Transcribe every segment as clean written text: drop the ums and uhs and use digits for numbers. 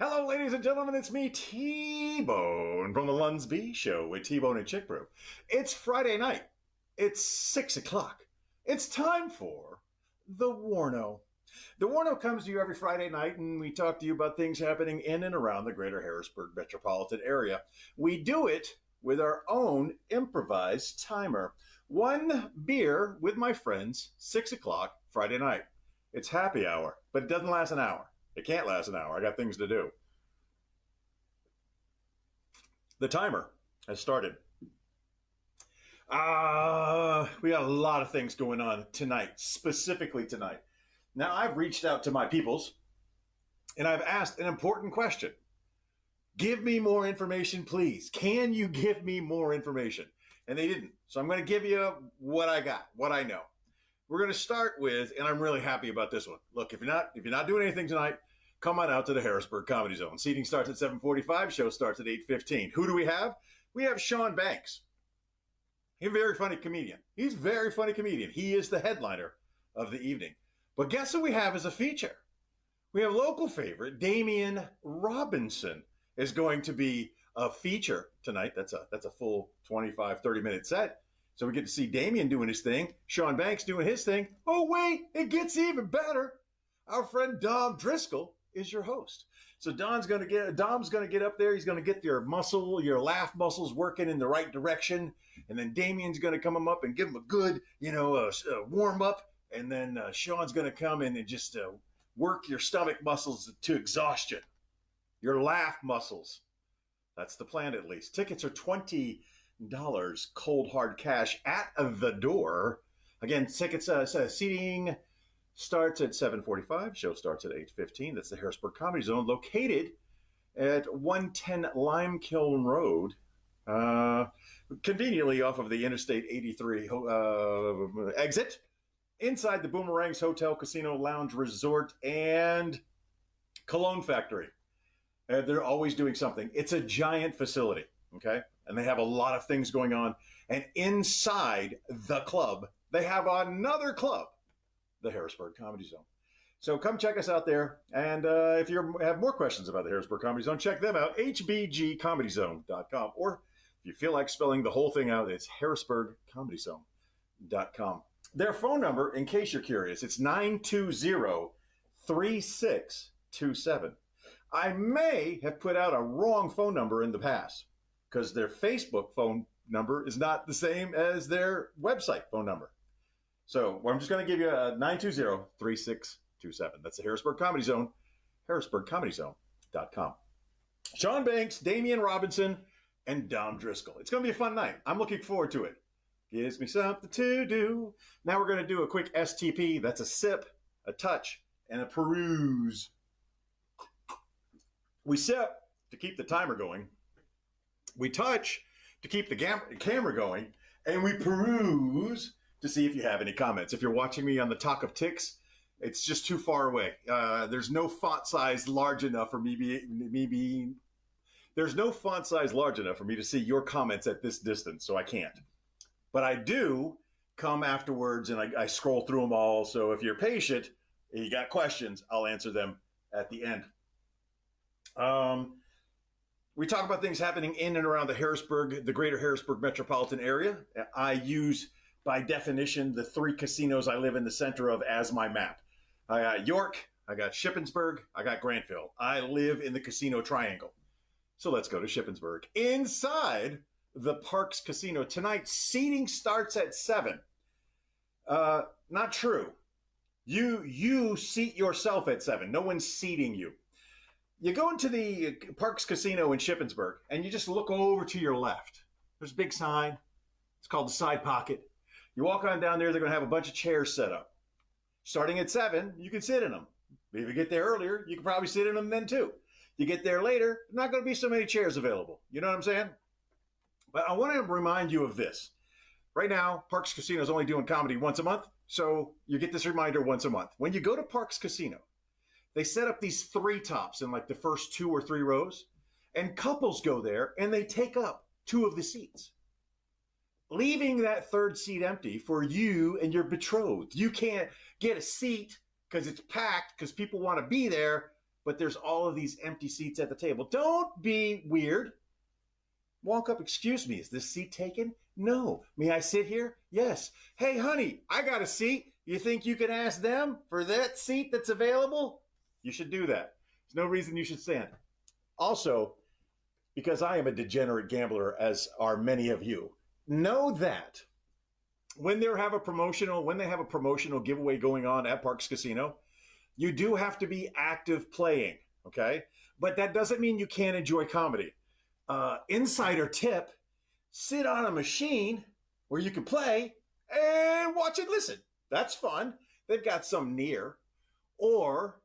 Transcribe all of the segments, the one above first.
Hello, ladies and gentlemen, it's me, T-Bone, from the Lunsby Show with T-Bone and Chick Brew. It's Friday night. It's 6 o'clock. It's time for the WARNO. The WARNO comes to you every Friday night, and we talk to you about things happening in and around the greater Harrisburg metropolitan area. We do it with our own improvised timer. One beer with my friends, 6 o'clock Friday night. It's happy hour, but it doesn't last an hour. It can't last an hour. I got things to do. The timer has started. We got a lot of things going on tonight, specifically tonight. Now, I've reached out to my peoples, and I've asked an important question. Give me more information, please. Can you give me more information? And they didn't. So I'm going to give you what I got, what I know. We're going to start with, and I'm really happy about this one. Look, if you're not doing anything tonight, come on out to the Harrisburg Comedy Zone. Seating starts at 7:45. Show starts at 8:15. Who do we have? We have Sean Banks. He's a very funny comedian. He is the headliner of the evening. But guess who we have as a feature? We have local favorite Damian Robinson is going to be a feature tonight. That's a full 25, 30-minute set. So we get to see Damian doing his thing, Sean Banks doing his thing. Oh, wait, it gets even better. Our friend Dom Driscoll is your host. So Dom's going to get up there. He's going to get your laugh muscles working in the right direction. And then Damian's going to come up and give him a good, warm up. And then Sean's going to come in and just work your stomach muscles to exhaustion, your laugh muscles. That's the plan, at least. Tickets are $20 cold hard cash at the door. Again, tickets, seating starts at 7:45. Show starts at 8:15. That's the Harrisburg Comedy Zone, located at 110 Limekiln Road, conveniently off of the Interstate 83 exit, inside the Boomerangs Hotel, Casino, Lounge, Resort, and Cologne Factory. They're always doing something. It's a giant facility, okay? And they have a lot of things going on. And inside the club, they have another club, the Harrisburg Comedy Zone. So come check us out there. And if you have more questions about the Harrisburg Comedy Zone, check them out, hbgcomedyzone.com. Or if you feel like spelling the whole thing out, it's harrisburgcomedyzone.com. Their phone number, in case you're curious, it's 920-3627. I may have put out a wrong phone number in the past because their Facebook phone number is not the same as their website phone number. So I'm just going to give you a 920-3627. That's the Harrisburg Comedy Zone, harrisburgcomedyzone.com. Sean Banks, Damian Robinson, and Dom Driscoll. It's going to be a fun night. I'm looking forward to it. Gives me something to do. Now we're going to do a quick STP. That's a sip, a touch, and a peruse. We sip to keep the timer going. We touch to keep the camera going. And we peruse to see if you have any comments. If you're watching me on the Talk of Ticks, it's just too far away. There's no font size large enough for There's no font size large enough for me to see your comments at this distance, so I can't. But I do come afterwards, and I scroll through them all. So if you're patient and you got questions, I'll answer them at the end. We talk about things happening in and around the greater Harrisburg metropolitan area. I use, by definition, the three casinos I live in the center of as my map. I got York, I got Shippensburg, I got Grantville. I live in the casino triangle. So let's go to Shippensburg. Inside the Parks Casino tonight, seating starts at 7. Not true. You seat yourself at 7. No one's seating you. You go into the Parks Casino in Shippensburg, and you just look over to your left. There's a big sign. It's called the Side Pocket. You walk on down there, they're going to have a bunch of chairs set up. Starting at 7, you can sit in them. If you get there earlier, you can probably sit in them then too. You get there later, there's not going to be so many chairs available. You know what I'm saying? But I want to remind you of this. Right now, Parks Casino is only doing comedy once a month, so you get this reminder once a month. When you go to Parks Casino, they set up these 3 tops in like the first 2 or 3 rows, and couples go there and they take up 2 of the seats, leaving that 3rd seat empty for you and your betrothed. You can't get a seat because it's packed because people want to be there. but there's all of these empty seats at the table. Don't be weird. Walk up, excuse me, is this seat taken? No. May I sit here? Yes. Hey, honey, I got a seat. You think you can ask them for that seat that's available? You should do that. There's no reason you should stand. Also, because I am a degenerate gambler, as are many of you, know that when they have a promotional giveaway going on at Parks Casino, you do have to be active playing, okay? But that doesn't mean you can't enjoy comedy. Insider tip, sit on a machine where you can play and watch and listen. That's fun. They've got some near. Or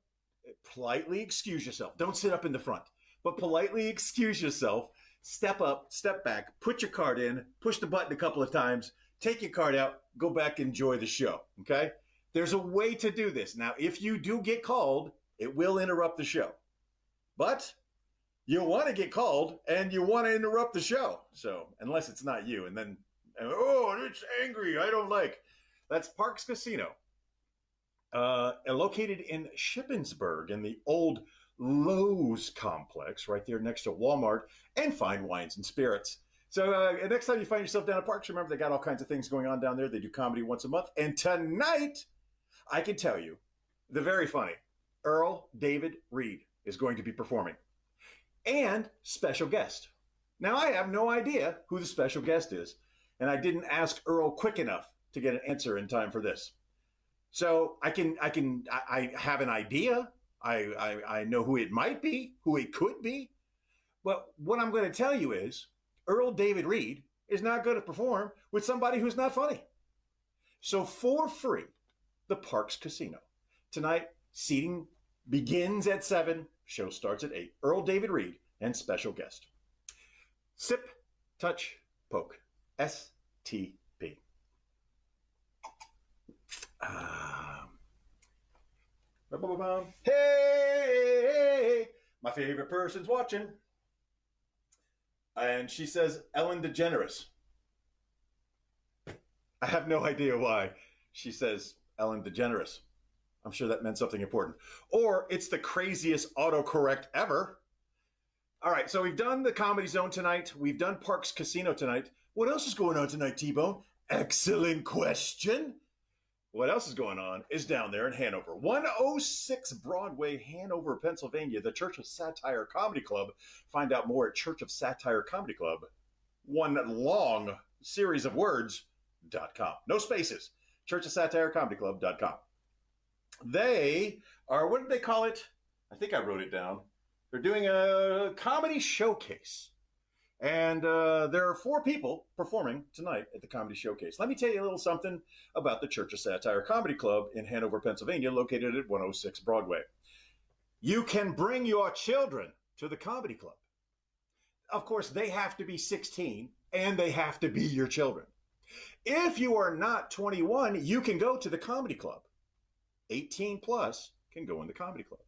politely excuse yourself. Don't sit up in the front, but politely excuse yourself. Step up, step back, put your card in, push the button a couple of times, take your card out, go back, enjoy the show, okay? There's a way to do this. Now, if you do get called, it will interrupt the show. But you want to get called and you want to interrupt the show. So, unless it's not you, and then, oh, it's angry, I don't like. That's Parks Casino. Located in Shippensburg in the old Lowe's complex, right there next to Walmart and Fine Wines and Spirits. So next time you find yourself down at Parks, remember they got all kinds of things going on down there. They do comedy once a month. And tonight, I can tell you, the very funny Earl David Reed is going to be performing. And special guest. Now, I have no idea who the special guest is, and I didn't ask Earl quick enough to get an answer in time for this. So I have an idea. I know who it might be, who it could be. But what I'm going to tell you is Earl David Reed is not going to perform with somebody who's not funny. So for free, the Parks Casino. Tonight, seating begins at 7. Show starts at 8. Earl David Reed and special guest. Sip, touch, poke. STP. Hey, my favorite person's watching. And she says Ellen DeGeneres. I have no idea why she says Ellen DeGeneres. I'm sure that meant something important. Or it's the craziest autocorrect ever. All right, so we've done the Comedy Zone tonight. We've done Parks Casino tonight. What else is going on tonight, T-Bone? Excellent question. What else is going on is down there in Hanover. 106 Broadway, Hanover, Pennsylvania, the Church of Satire Comedy Club. Find out more at Church of Satire Comedy Club. One long series of words.com. No spaces. Church of Satire Comedy Club.com. They are, what did they call it? I think I wrote it down. They're doing a comedy showcase. And there are 4 people performing tonight at the Comedy Showcase. Let me tell you a little something about the Church of Satire Comedy Club in Hanover, Pennsylvania, located at 106 Broadway. You can bring your children to the Comedy Club. Of course, they have to be 16, and they have to be your children. If you are not 21, you can go to the Comedy Club. 18 plus can go in the Comedy Club.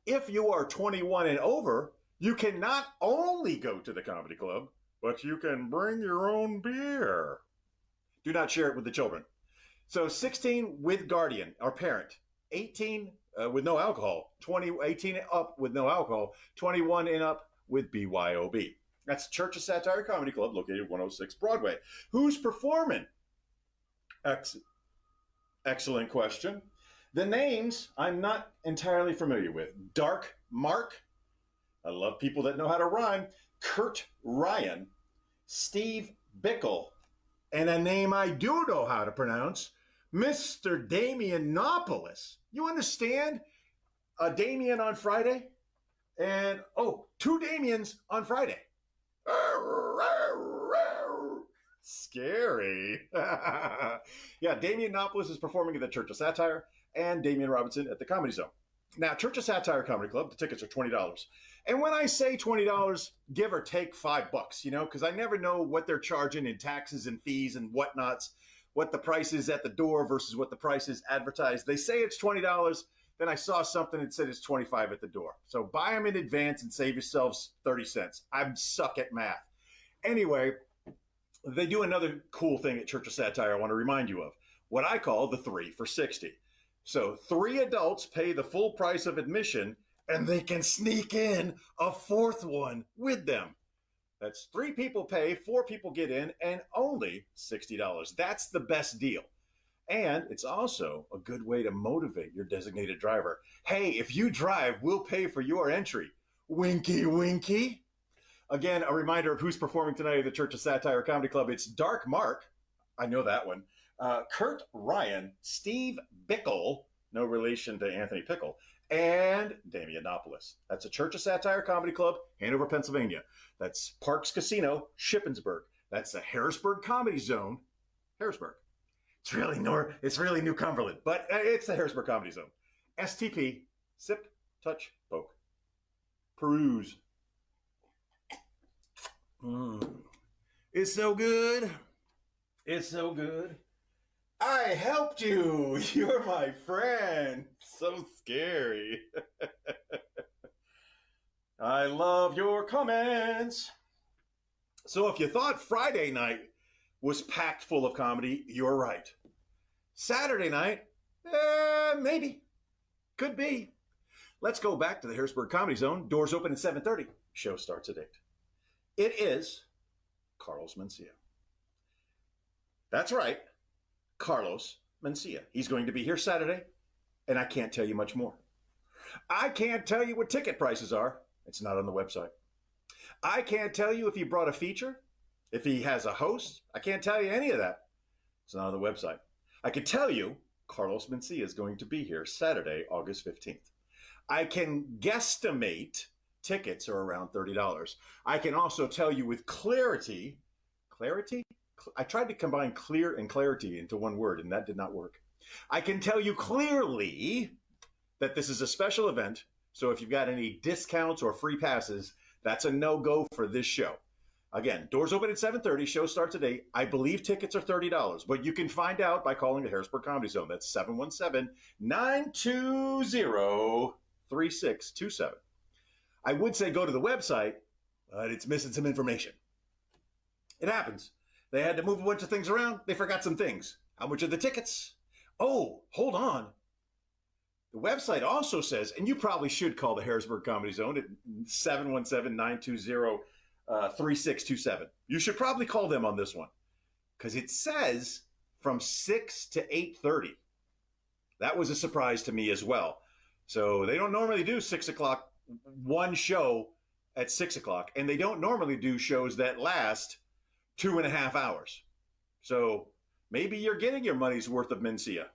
If you are 21 and over, you can not only go to the Comedy Club, but you can bring your own beer. Do not share it with the children. So 16 with guardian or parent, 18 with no alcohol, 18 up with no alcohol, 21 and up with BYOB. That's Church of Satire Comedy Club located at 106 Broadway. Who's performing? Excellent question. The names I'm not entirely familiar with. Dark Mark. I love people that know how to rhyme. Kurt Ryan. Steve Bickle. And a name I do know how to pronounce. Mr. Damianopoulos. You understand? A Damien on Friday. And, 2 Damians on Friday. Scary. Yeah, Damianopoulos is performing at the Church of Satire. And Damian Robinson at the Comedy Zone. Now, Church of Satire Comedy Club, the tickets are $20. And when I say $20, give or take $5, because I never know what they're charging in taxes and fees and whatnots, what the price is at the door versus what the price is advertised. They say it's $20. Then I saw something that said it's $25 at the door. So buy them in advance and save yourselves 30 cents. I'm suck at math. Anyway, they do another cool thing at Church of Satire I want to remind you of. What I call the 3 for 60. So 3 adults pay the full price of admission, and they can sneak in a fourth one with them. That's 3 people pay, 4 people get in, and only $60. That's the best deal. And it's also a good way to motivate your designated driver. Hey, if you drive, we'll pay for your entry. Winky, winky. Again, a reminder of who's performing tonight at the Church of Satire Comedy Club. It's Dark Mark. I know that one. Kurt Ryan, Steve Bickle, no relation to Anthony Pickle, and Damianopoulos. That's a Church of Satire Comedy Club, Hanover, Pennsylvania. That's Parks Casino, Shippensburg. That's the Harrisburg Comedy Zone, Harrisburg. It's really New Cumberland, but it's the Harrisburg Comedy Zone. STP, sip, touch, poke, peruse. It's so good. It's so good. I helped you. You're my friend. So scary. I love your comments. So if you thought Friday night was packed full of comedy, you're right. Saturday night, maybe. Could be. Let's go back to the Harrisburg Comedy Zone. Doors open at 7:30. Show starts at 8. It is Carlos Mencia. That's right, Carlos Mencia. He's going to be here Saturday, and I can't tell you much more. I can't tell you what ticket prices are. It's not on the website. I can't tell you if he brought a feature, if he has a host. I can't tell you any of that. It's not on the website. I can tell you Carlos Mencia is going to be here Saturday, August 15th. I can guesstimate tickets are around $30. I can also tell you with clarity? I tried to combine clear and clarity into one word, and that did not work. I can tell you clearly that this is a special event, so if you've got any discounts or free passes, that's a no-go for this show. Again, doors open at 7:30, show starts at 8. I believe tickets are $30, but you can find out by calling the Harrisburg Comedy Zone. That's 717-920-3627. I would say go to the website, but it's missing some information. It happens. They had to move a bunch of things around. They forgot some things. How much are the tickets? Oh, hold on. The website also says, and you probably should call the Harrisburg Comedy Zone at 717-920-3627. You should probably call them on this one because it says from 6 to 8:30. That was a surprise to me as well. So they don't normally do 6 o'clock, one show at 6 o'clock, and they don't normally do shows that last 2.5 hours. So maybe you're getting your money's worth of Mencia.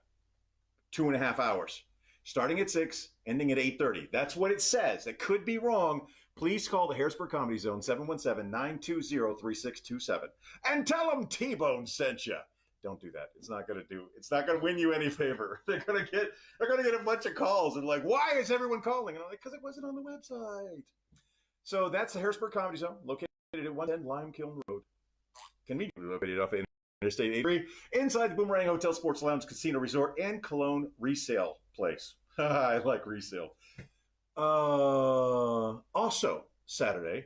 2.5 hours. Starting at 6, ending at 8:30. That's what it says. It could be wrong. Please call the Harrisburg Comedy Zone, 717-920-3627. And tell them T-Bone sent you. Don't do that. It's not going to win you any favor. They're going to get a bunch of calls and like, why is everyone calling? And I'm like, because it wasn't on the website. So that's the Harrisburg Comedy Zone, located at 110 Lime Kiln Road. Conveniently located off Interstate 83, inside the Boomerang Hotel, Sports Lounge, Casino Resort, and Cologne resale place. I like resale. Also, Saturday,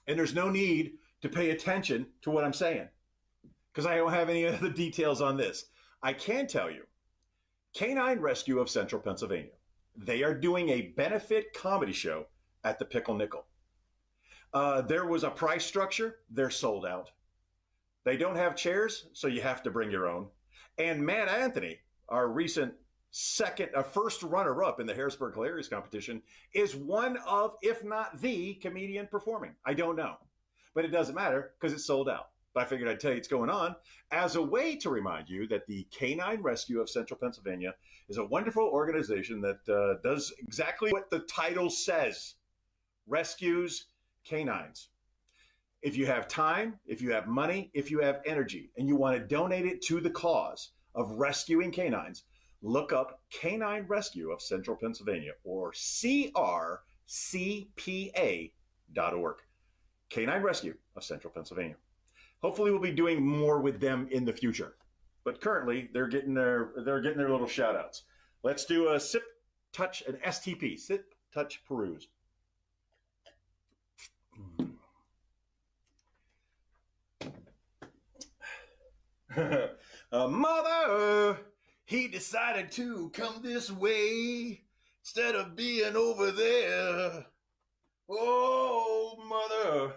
and there's no need to pay attention to what I'm saying because I don't have any other details on this. I can tell you, Canine Rescue of Central Pennsylvania. They are doing a benefit comedy show at the Pickle Nickel. There was a price structure. They're sold out. They don't have chairs, so you have to bring your own. And Matt Anthony, our recent first runner-up in the Harrisburg Hilarious competition, is one of, if not the, comedian performing. I don't know, but it doesn't matter because it's sold out. But I figured I'd tell you it's going on as a way to remind you that the Canine Rescue of Central Pennsylvania is a wonderful organization that does exactly what the title says. Rescues canines. If you have time, if you have money, if you have energy, and you want to donate it to the cause of rescuing canines, look up Canine Rescue of Central Pennsylvania or crcpa.org. Canine Rescue of Central Pennsylvania. Hopefully we'll be doing more with them in the future. But currently they're getting their little shout outs. Let's do a sip, touch, and STP. Sip, touch, peruse. Mother, he decided to come this way. instead of being over there. Oh, mother.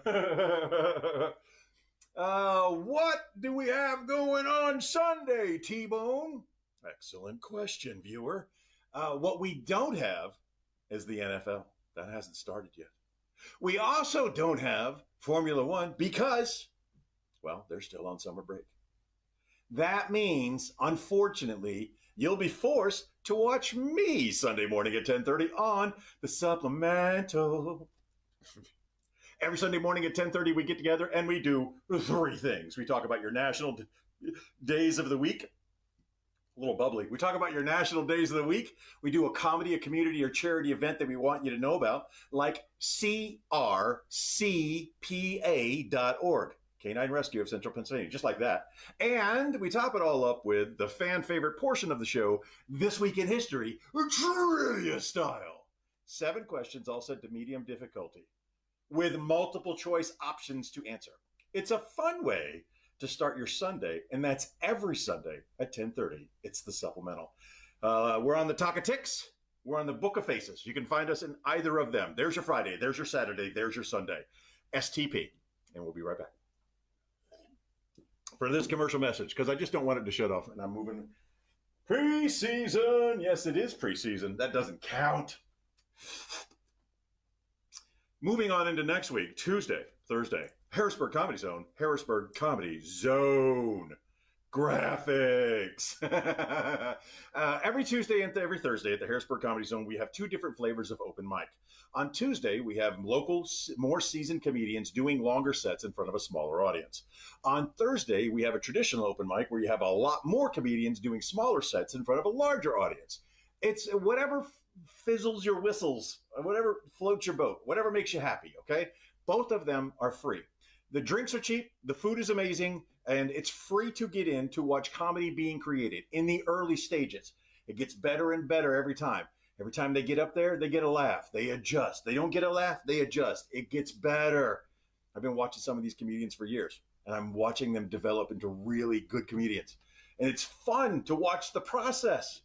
What do we have going on Sunday, T-Bone? Excellent question, viewer. What we don't have is the NFL. That hasn't started yet. We also don't have Formula One because, well, they're still on summer break. That means, unfortunately, you'll be forced to watch me Sunday morning at 10:30 on the supplemental. Every Sunday morning at 10:30, we get together and we do three things. We talk about your national days of the week. A little bubbly. We talk about your national days of the week. We do a comedy, a community, or charity event that we want you to know about, like crcpa.org. Canine Rescue of Central Pennsylvania, just like that. And we top it all up with the fan favorite portion of the show, This Week in History, trivia style. 7 questions, all set to medium difficulty, with multiple choice options to answer. It's a fun way to start your Sunday, and that's every Sunday at 10:30. It's the supplemental. We're on the Talk of Ticks. We're on the Book of Faces. You can find us in either of them. There's your Friday. There's your Saturday. There's your Sunday. STP. And we'll be right back for this commercial message, because I just don't want it to shut off. And I'm moving. Preseason. Yes, it is preseason. That doesn't count. Moving on into next week, Tuesday, Thursday, Harrisburg Comedy Zone, Harrisburg Comedy Zone. Graphics. Every Tuesday and every Thursday at the Harrisburg Comedy Zone, we have 2 different flavors of open mic. On Tuesday, we have local, more seasoned comedians doing longer sets in front of a smaller audience. On Thursday, we have a traditional open mic where you have a lot more comedians doing smaller sets in front of a larger audience. It's whatever fizzles your whistles, whatever floats your boat, whatever makes you happy, okay? Both of them are free. The drinks are cheap, the food is amazing, and it's free to get in to watch comedy being created in the early stages. It gets better and better every time. Every time they get up there, they get a laugh. They adjust. They don't get a laugh, they adjust. It gets better. I've been watching some of these comedians for years, and I'm watching them develop into really good comedians. And it's fun to watch the process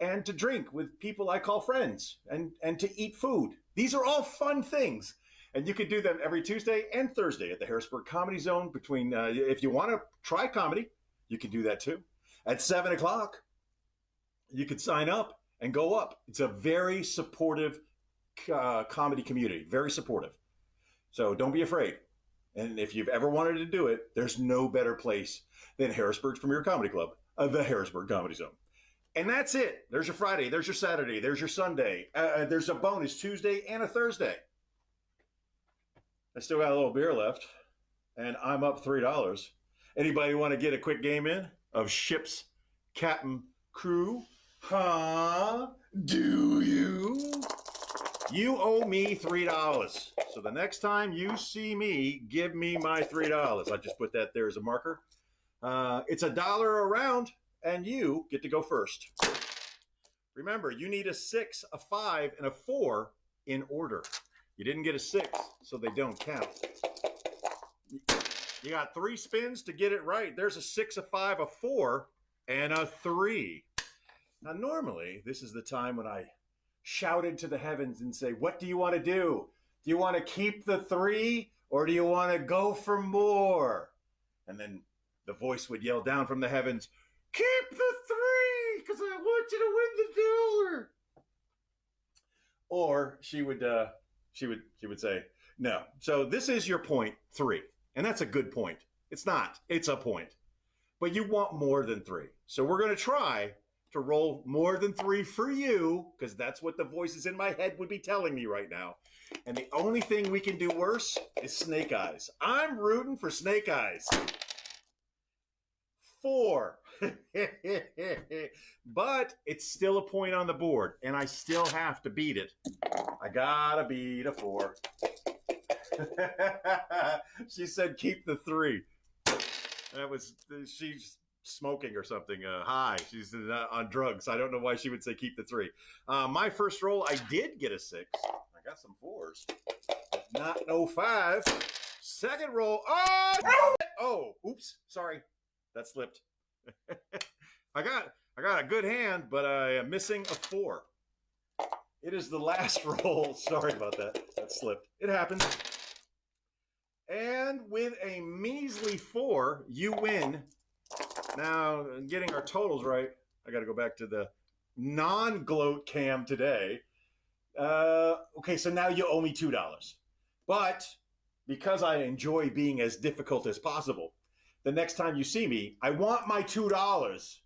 and to drink with people I call friends and to eat food. These are all fun things. And you can do them every Tuesday and Thursday at the Harrisburg Comedy Zone. Between, if you want to try comedy, you can do that too. At 7 o'clock, you can sign up and go up. It's a very supportive comedy community, very supportive. So don't be afraid. And if you've ever wanted to do it, there's no better place than Harrisburg's Premier Comedy Club, the Harrisburg Comedy Zone. And that's it. There's your Friday, there's your Saturday, there's your Sunday. There's a bonus Tuesday and a Thursday. I still got a little beer left, and I'm up $3. Anybody want to get a quick game in of Ship's Captain Crew? Huh? Do you? You owe me $3. So the next time you see me, give me my $3. I just put that there as a marker. It's $1 a round, and you get to go first. Remember, you need a 6, a 5, and a 4 in order. You didn't get a 6, so they don't count. You got 3 spins to get it right. There's a 6, a 5, a 4, and a 3. Now, normally, this is the time when I shout into the heavens and say, what do you want to do? Do you want to keep the 3, or do you want to go for more? And then the voice would yell down from the heavens, keep the 3, because I want you to win the dollar. Or she would say, no. So this is your point 3. And that's a good point. It's not. It's a point. But you want more than 3. So we're going to try to roll more than 3 for you, because that's what the voices in my head would be telling me right now. And the only thing we can do worse is snake eyes. I'm rooting for snake eyes. 4. But it's still a point on the board, and I still have to beat it. I gotta beat a 4. She said keep the 3. She's smoking or something. High. She's on drugs. I don't know why she would say keep the 3. My first roll, I did get a 6. I got some 4s. Not no 5. Second roll. Oh, oops. Sorry. That slipped. I got a good hand, but I am missing a 4. It is the last roll. Sorry about that. That slipped. It happens. And with a measly 4, you win. Now, getting our totals right, I got to go back to the non-gloat cam today. Okay, so now you owe me $2. But because I enjoy being as difficult as possible, the next time you see me, I want my $2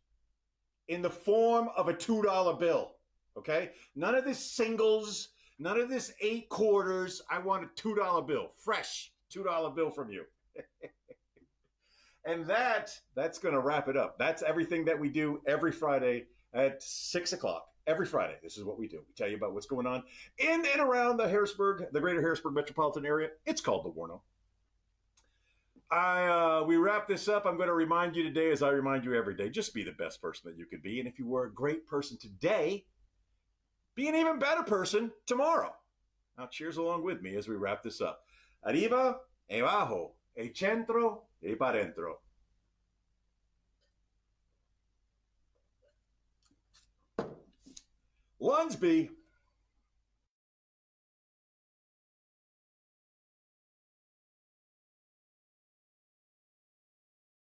in the form of a $2 bill. Okay? None of this singles, none of this 8 quarters. I want a $2 bill, fresh $2 bill from you. And that's going to wrap it up. That's everything that we do every Friday at 6 o'clock. Every Friday, this is what we do. We tell you about what's going on in and around the greater Harrisburg metropolitan area. It's called the WARNO. We wrap this up. I'm going to remind you today, as I remind you every day, just be the best person that you could be. And if you were a great person today, be an even better person tomorrow. Now, cheers along with me as we wrap this up. Arriba, e bajo, e centro, e pa dentro. Lunsby